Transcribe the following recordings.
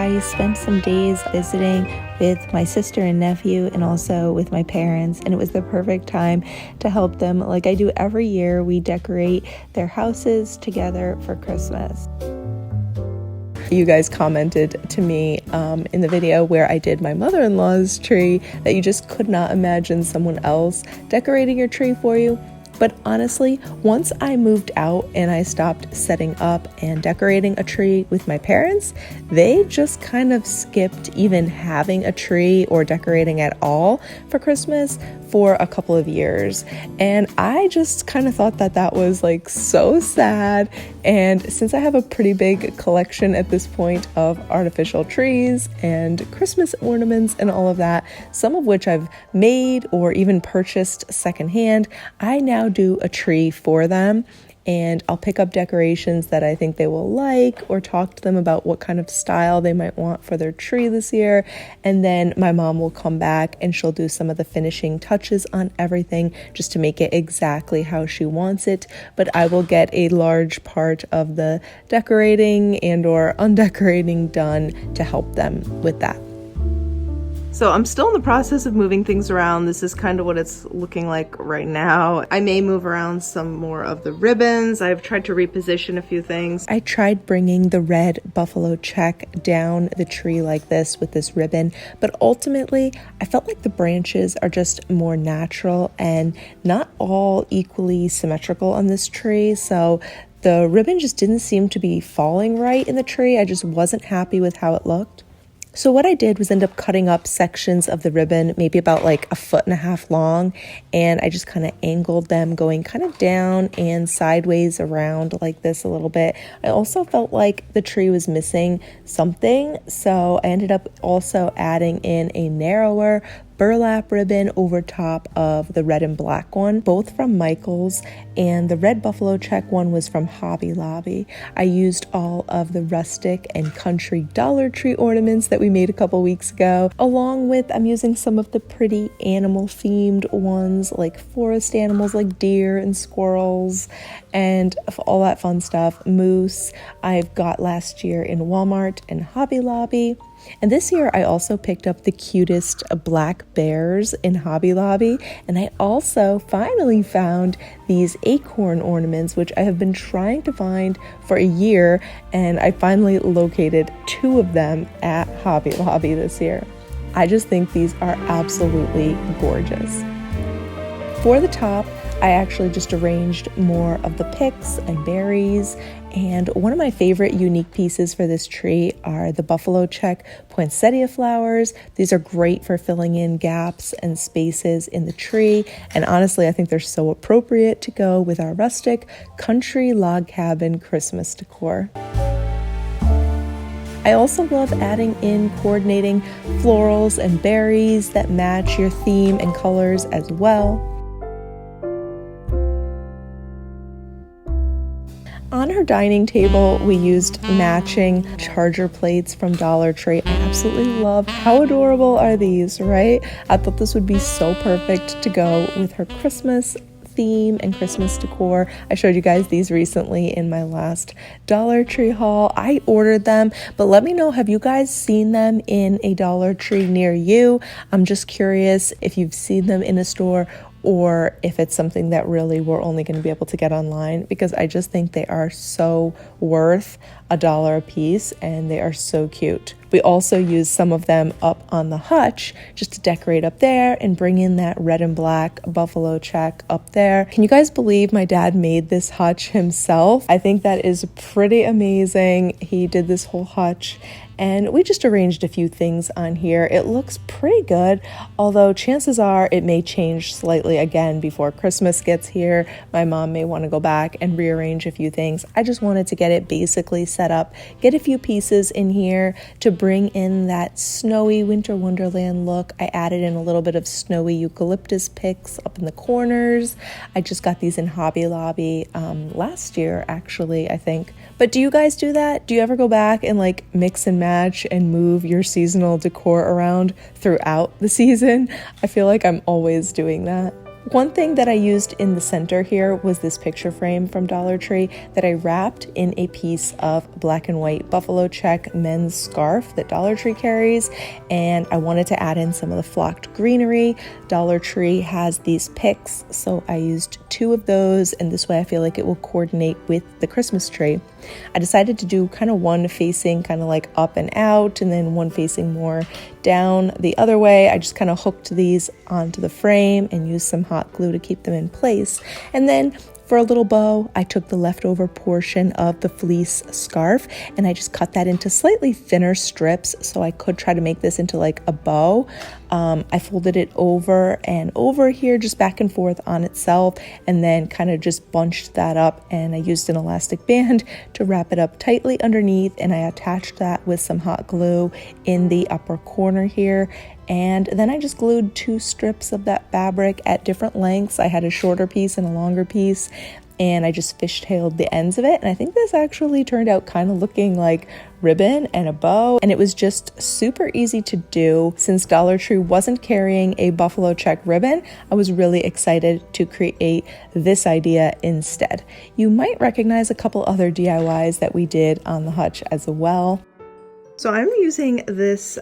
I spent some days visiting with my sister and nephew and also with my parents, and it was the perfect time to help them. Like I do every year, we decorate their houses together for Christmas. You guys commented to me in the video where I did my mother-in-law's tree that you just could not imagine someone else decorating your tree for you. But honestly, once I moved out and I stopped setting up and decorating a tree with my parents, they just kind of skipped even having a tree or decorating at all for Christmas for a couple of years. And I just kind of thought that that was like so sad. And since I have a pretty big collection at this point of artificial trees and Christmas ornaments and all of that, some of which I've made or even purchased secondhand, I now do a tree for them. And I'll pick up decorations that I think they will like or talk to them about what kind of style they might want for their tree this year. And then my mom will come back and she'll do some of the finishing touches on everything just to make it exactly how she wants it. But I will get a large part of the decorating and or undecorating done to help them with that. So I'm still in the process of moving things around. This is kind of what it's looking like right now. I may move around some more of the ribbons. I've tried to reposition a few things. I tried bringing the red buffalo check down the tree like this with this ribbon, but ultimately I felt like the branches are just more natural and not all equally symmetrical on this tree. So the ribbon just didn't seem to be falling right in the tree. I just wasn't happy with how it looked. So what I did was end up cutting up sections of the ribbon, maybe about like 1.5 feet long, and I just kind of angled them going kind of down and sideways around like this a little bit. I also felt like the tree was missing something, so I ended up also adding in a narrower burlap ribbon over top of the red and black one, both from Michael's, and the red buffalo check one was from Hobby Lobby. I used all of the rustic and country Dollar Tree ornaments that we made a couple weeks ago, along with I'm using some of the pretty animal themed ones like forest animals like deer and squirrels and all that fun stuff. Moose I've got last year in Walmart and Hobby Lobby. And this year I also picked up the cutest black bears in Hobby Lobby, and I also finally found these acorn ornaments, which I have been trying to find for a year, and I finally located 2 of them at Hobby Lobby this year. I just think these are absolutely gorgeous. For the top, I actually just arranged more of the picks and berries, and one of my favorite unique pieces for this tree are the buffalo check poinsettia flowers. These are great for filling in gaps and spaces in the tree, and honestly I think they're so appropriate to go with our rustic country log cabin Christmas decor. I also love adding in coordinating florals and berries that match your theme and colors as well. On her dining table, we used matching charger plates from Dollar Tree. I absolutely love how adorable are these, right? I thought this would be so perfect to go with her Christmas theme and Christmas decor. I showed you guys these recently in my last Dollar Tree haul. I ordered them, but let me know, have you guys seen them in a Dollar Tree near you? I'm just curious if you've seen them in a store or if it's something that really we're only going to be able to get online, because I just think they are so worth $1 a piece and they are so cute. We also use some of them up on the hutch just to decorate up there and bring in that red and black buffalo check up there. Can you guys believe my dad made this hutch himself? I think that is pretty amazing. He did this whole hutch and we just arranged a few things on here. It looks pretty good, although chances are it may change slightly again before Christmas gets here. My mom may want to go back and rearrange a few things. I just wanted to get it basically set up, get a few pieces in here to bring in that snowy winter wonderland look. I added in a little bit of snowy eucalyptus picks up in the corners. I just got these in Hobby Lobby last year, actually, I think. But do you guys do that? Do you ever go back and like mix and match and move your seasonal decor around throughout the season? I feel like I'm always doing that. One thing that I used in the center here was this picture frame from Dollar Tree that I wrapped in a piece of black and white buffalo check men's scarf that Dollar Tree carries, and I wanted to add in some of the flocked greenery. Dollar Tree has these picks, so I used 2 of those, and this way I feel like it will coordinate with the Christmas tree. I decided to do kind of one facing kind of like up and out, and then one facing more down the other way. I just kind of hooked these onto the frame and used some hot glue to keep them in place. And then for a little bow, I took the leftover portion of the fleece scarf and I just cut that into slightly thinner strips so I could try to make this into like a bow. I folded it over and over here, just back and forth on itself, and then kind of just bunched that up, and I used an elastic band to wrap it up tightly underneath, and I attached that with some hot glue in the upper corner here. And then I just glued 2 strips of that fabric at different lengths. I had a shorter piece and a longer piece, and I just fishtailed the ends of it. And I think this actually turned out kind of looking like ribbon and a bow. And it was just super easy to do. Since Dollar Tree wasn't carrying a buffalo check ribbon, I was really excited to create this idea instead. You might recognize a couple other DIYs that we did on the hutch as well. So I'm using this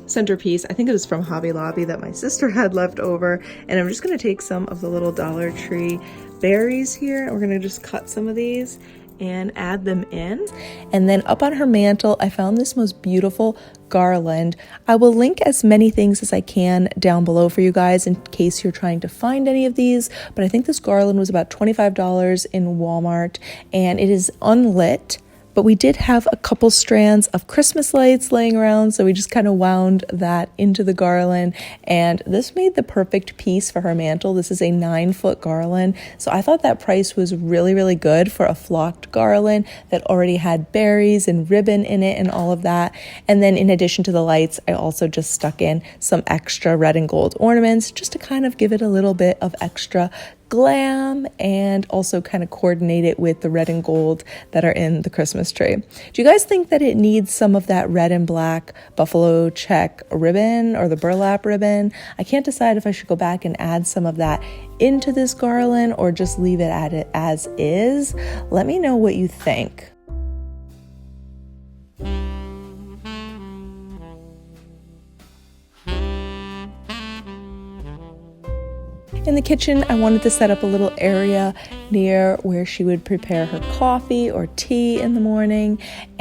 centerpiece. I think it was from Hobby Lobby that my sister had left over, and I'm just going to take some of the little Dollar Tree berries here, and we're going to just cut some of these and add them in. And then up on her mantle, I found this most beautiful garland. I will link as many things as I can down below for you guys in case you're trying to find any of these, but I think this garland was about $25 in Walmart, and it is unlit. But we did have a couple strands of Christmas lights laying around, so we just kind of wound that into the garland, and this made the perfect piece for her mantle. This is a 9-foot garland, so I thought that price was really, really good for a flocked garland that already had berries and ribbon in it and all of that. And then in addition to the lights, I also just stuck in some extra red and gold ornaments just to kind of give it a little bit of extra glam and also kind of coordinate it with the red and gold that are in the Christmas tree. Do you guys think that it needs some of that red and black buffalo check ribbon or the burlap ribbon? I can't decide if I should go back and add some of that into this garland or just leave it at it as is. Let me know what you think. In the kitchen, I wanted to set up a little area near where she would prepare her coffee or tea in the morning,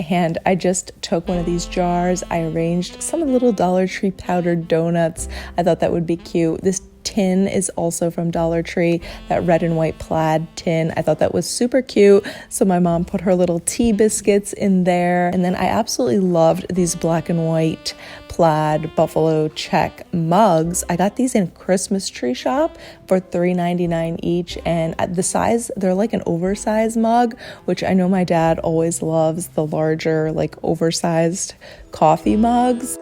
and I just took one of these jars. I arranged some of the little Dollar Tree powdered donuts. I thought that would be cute. This tin is also from Dollar Tree, that red and white plaid tin. I thought that was super cute, so my mom put her little tea biscuits in there. And then I absolutely loved these black and white plaid buffalo check mugs. I got these in Christmas Tree Shop for $3.99 each, and at the size, they're like an oversized mug, which I know my dad always loves the larger, like oversized coffee mugs.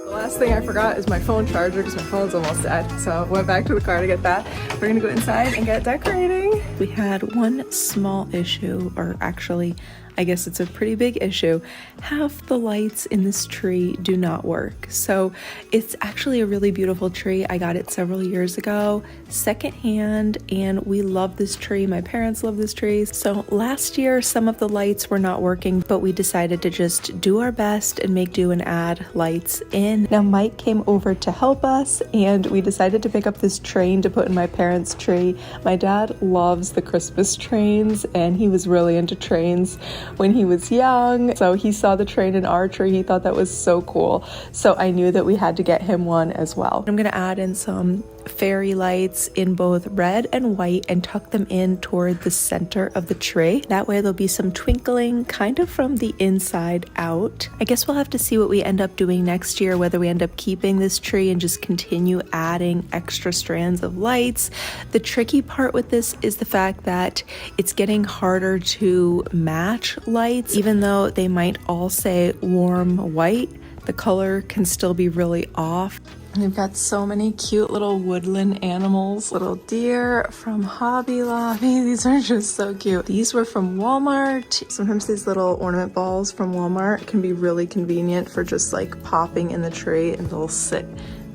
The last thing I forgot is my phone charger because my phone's almost dead. So I went back to the car to get that. We're gonna go inside and get decorating. We had one small issue, or actually, I guess it's a pretty big issue. Half the lights in this tree do not work. So it's actually a really beautiful tree. I got it several years ago, secondhand, and we love this tree. My parents love this tree. So last year, some of the lights were not working, but we decided to just do our best and make do and add lights in. Now Mike came over to help us, and we decided to pick up this train to put in my parents' tree. My dad loves the Christmas trains, and he was really into trains when he was young. So he saw the train in our tree. He thought that was so cool. So I knew that we had to get him one as well. I'm gonna add in some fairy lights in both red and white and tuck them in toward the center of the tree. That way there'll be some twinkling kind of from the inside out. I guess we'll have to see what we end up doing next year, whether we end up keeping this tree and just continue adding extra strands of lights. The tricky part with this is the fact that it's getting harder to match lights. Even though they might all say warm white, the color can still be really off. We've got so many cute little woodland animals, little deer from Hobby Lobby. These are just so cute. These were from Walmart. Sometimes these little ornament balls from Walmart can be really convenient for just like popping in the tree, and they'll sit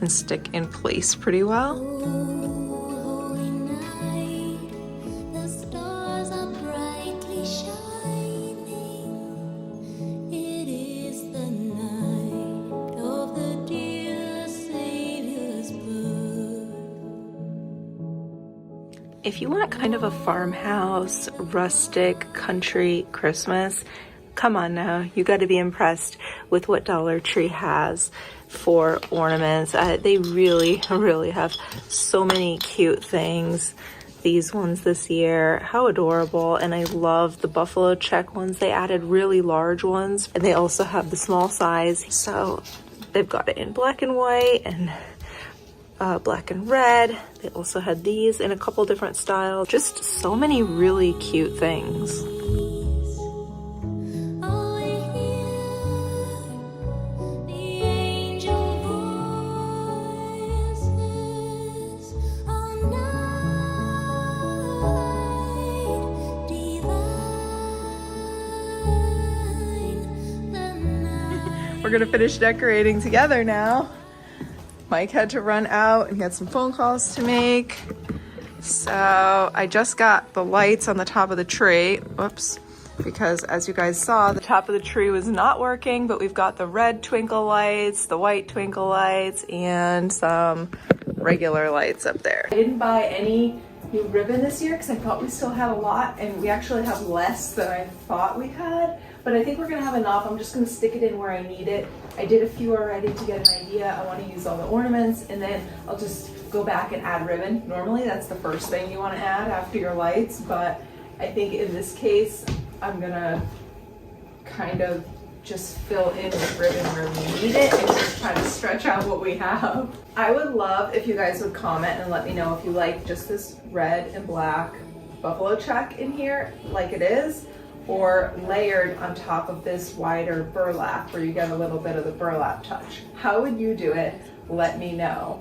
and stick in place pretty well. If you want kind of a farmhouse, rustic, country Christmas, come on now, you got to be impressed with what Dollar Tree has for ornaments. They really have so many cute things. These ones this year, how adorable. And I love the buffalo check ones. They added really large ones, and they also have the small size. So they've got it in black and white and black and red. They also had these in a couple different styles. Just so many really cute things. We're gonna finish decorating together now. Mike had to run out and he had some phone calls to make. So I just got the lights on the top of the tree. Whoops. Because as you guys saw, the top of the tree was not working, but we've got the red twinkle lights, the white twinkle lights, and some regular lights up there. I didn't buy any new ribbon this year because I thought we still had a lot, and we actually have less than I thought we had. But I think we're gonna have enough. I'm just gonna stick it in where I need it. I did a few already to get an idea. I wanna use all the ornaments, and then I'll just go back and add ribbon. Normally that's the first thing you wanna add after your lights, but I think in this case, I'm gonna kind of just fill in with ribbon where we need it and just try to stretch out what we have. I would love if you guys would comment and let me know if you like just this red and black buffalo check in here like it is, or layered on top of this wider burlap where you get a little bit of the burlap touch. How would you do it? Let me know.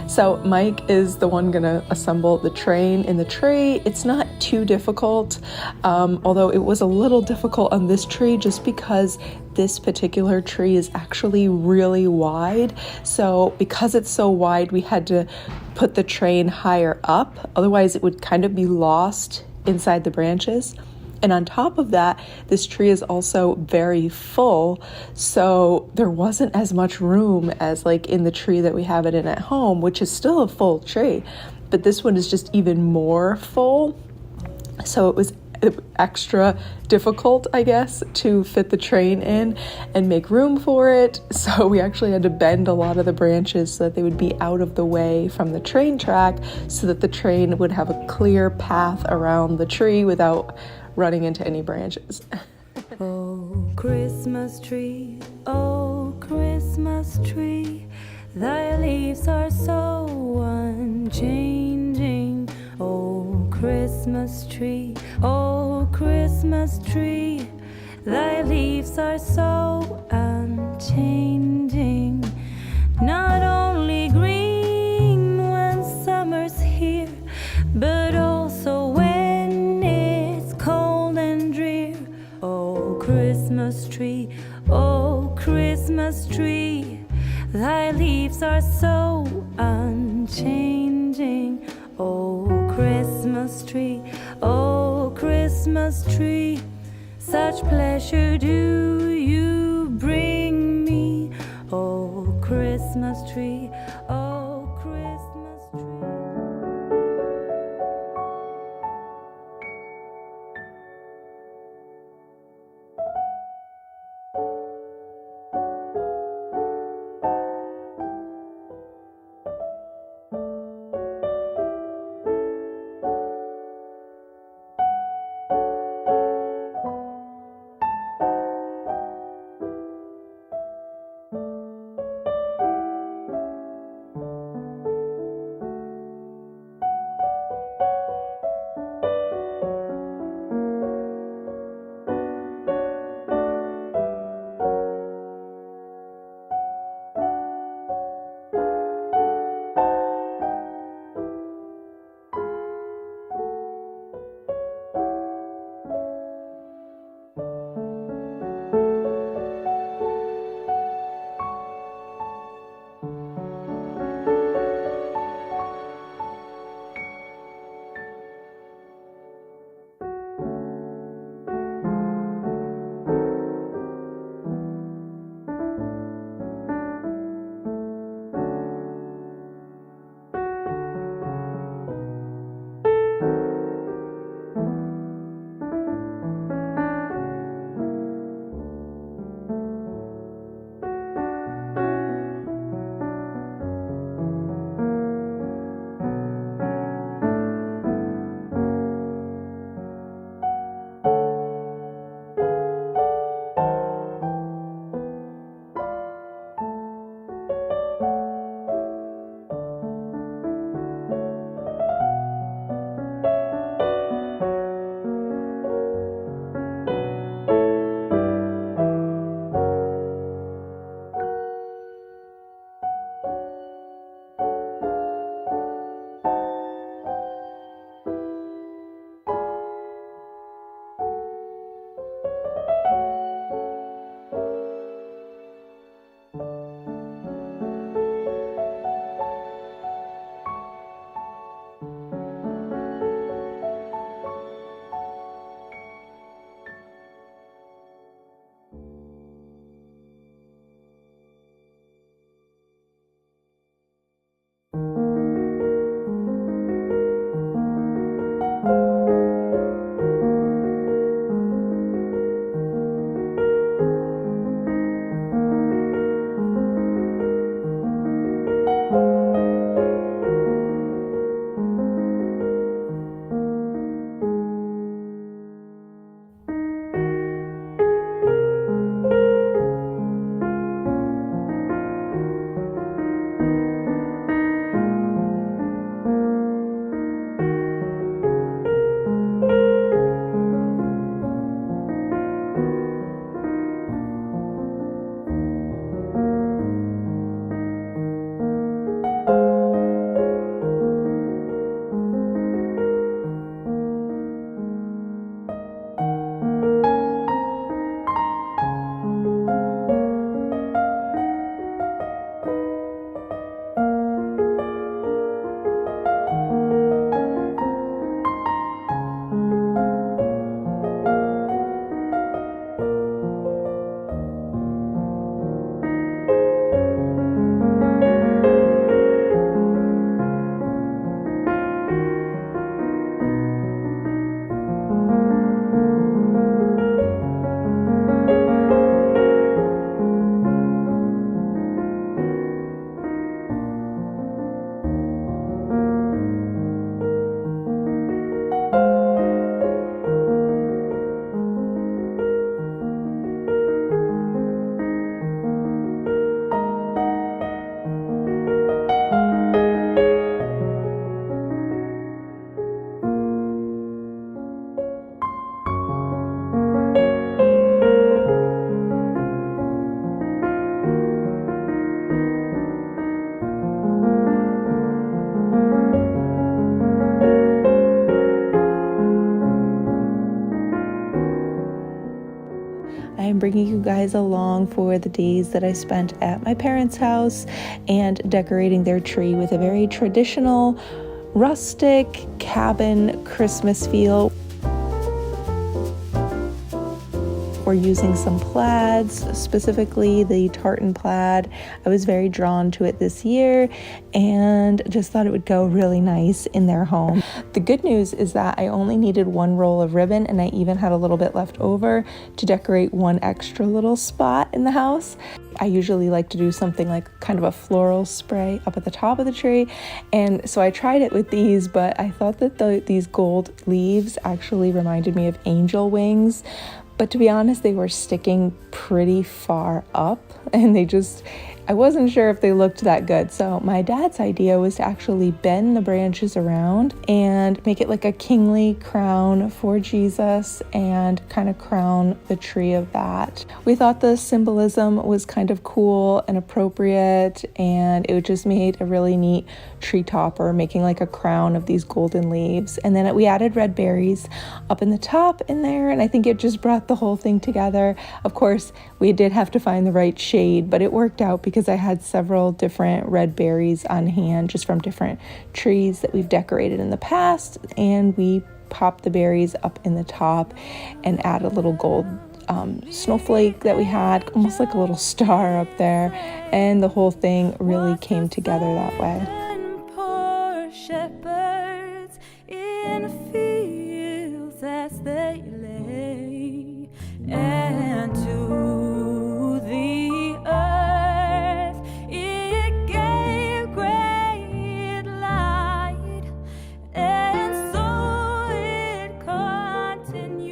So Mike is the one gonna assemble the train in the tree. It's not too difficult, although it was a little difficult on this tree just because this particular tree is actually really wide. So because it's so wide, we had to put the train higher up. Otherwise it would kind of be lost inside the branches. And on top of that, this tree is also very full, so there wasn't as much room as like in the tree that we have it in at home, which is still a full tree, but this one is just even more full. So it was extra difficult, I guess, to fit the train in and make room for it. So we actually had to bend a lot of the branches so that they would be out of the way from the train track so that the train would have a clear path around the tree without running into any branches. Oh, Christmas tree, thy leaves are so unchanging. Oh, Christmas tree, thy leaves are so unchanging. Not only green when summer's here, but also when it's cold and drear. Oh, Christmas tree, thy leaves are so unchanging. Oh, Christmas tree, such pleasure do you bring me. Oh, Christmas tree, oh, Christmas tree. bringing you guys along for the days that I spent at my parents' house and decorating their tree with a very traditional rustic cabin Christmas feel. We're using some plaids, specifically the tartan plaid. I was very drawn to it this year and just thought it would go really nice in their home. The good news is that I only needed one roll of ribbon, and I even had a little bit left over to decorate one extra little spot in the house. I usually like to do something like kind of a floral spray up at the top of the tree, and so I tried it with these, but I thought that these gold leaves actually reminded me of angel wings. But to be honest, they were sticking pretty far up, and I wasn't sure if they looked that good. So my dad's idea was to actually bend the branches around and make it like a kingly crown for Jesus and kind of crown the tree of that. We thought the symbolism was kind of cool and appropriate, and it just made a really neat tree topper, making like a crown of these golden leaves. And then we added red berries up in the top in there, and I think it just brought the whole thing together. Of course, we did have to find the right shade, but it worked out because I had several different red berries on hand just from different trees that we've decorated in the past, and we popped the berries up in the top and add a little gold snowflake that we had, almost like a little star up there, and the whole thing really came together that way. Poor shepherds in fields as they lay, and to the earth it gave great light, and so it continued.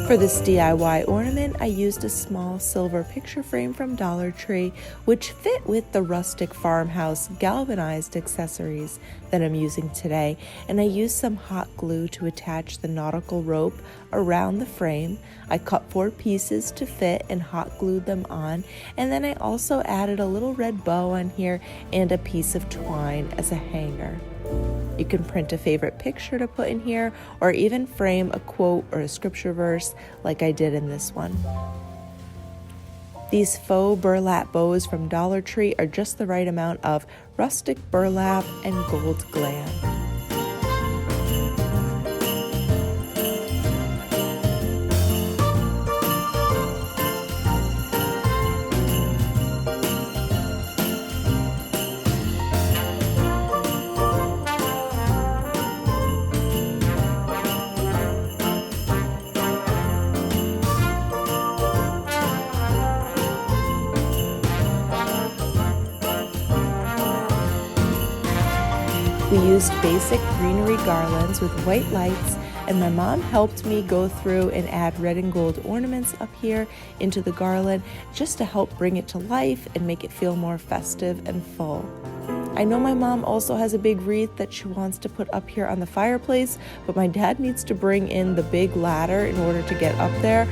For this DIY ornament, I used a small silver picture frame from Dollar Tree, which fit with the rustic farmhouse galvanized accessories that I'm using today, and I used some hot glue to attach the nautical rope around the frame. I cut 4 pieces to fit and hot glued them on, and then I also added a little red bow on here and a piece of twine as a hanger. You can print a favorite picture to put in here, or even frame a quote or a scripture verse like I did in this one. These faux burlap bows from Dollar Tree are just the right amount of rustic burlap and gold glam. We used basic greenery garlands with white lights, and my mom helped me go through and add red and gold ornaments up here into the garland just to help bring it to life and make it feel more festive and full. I know my mom also has a big wreath that she wants to put up here on the fireplace, but my dad needs to bring in the big ladder in order to get up there.